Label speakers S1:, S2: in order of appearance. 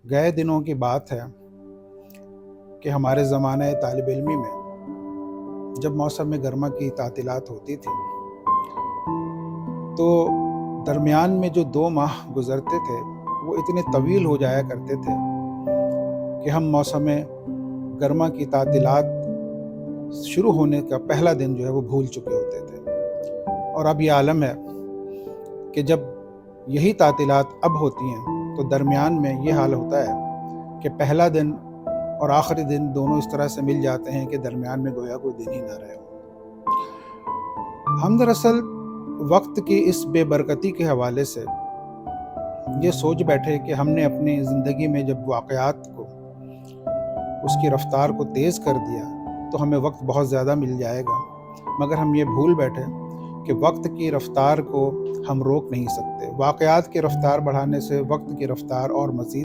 S1: گئے دنوں کی بات ہے کہ ہمارے زمانۂ طالب علمی میں جب موسم گرما کی تعطیلات ہوتی تھیں تو درمیان میں جو 2 ماہ گزرتے تھے وہ اتنے طویل ہو جایا کرتے تھے کہ ہم موسم گرما کی تعطیلات شروع ہونے کا پہلا دن جو ہے وہ بھول چکے ہوتے تھے۔ اور اب یہ عالم ہے کہ جب یہی تعطیلات اب ہوتی ہیں تو درمیان میں یہ حال ہوتا ہے کہ پہلا دن اور آخری دن دونوں اس طرح سے مل جاتے ہیں کہ درمیان میں گویا کوئی دن ہی نہ رہے ہو۔ ہم دراصل وقت کی اس بے برکتی کے حوالے سے یہ سوچ بیٹھے کہ ہم نے اپنی زندگی میں جب واقعات کو اس کی رفتار کو تیز کر دیا تو ہمیں وقت بہت زیادہ مل جائے گا، مگر ہم یہ بھول بیٹھے کہ وقت کی رفتار کو ہم روک نہیں سکتے۔ واقعات کی رفتار بڑھانے سے وقت کی رفتار اور مزید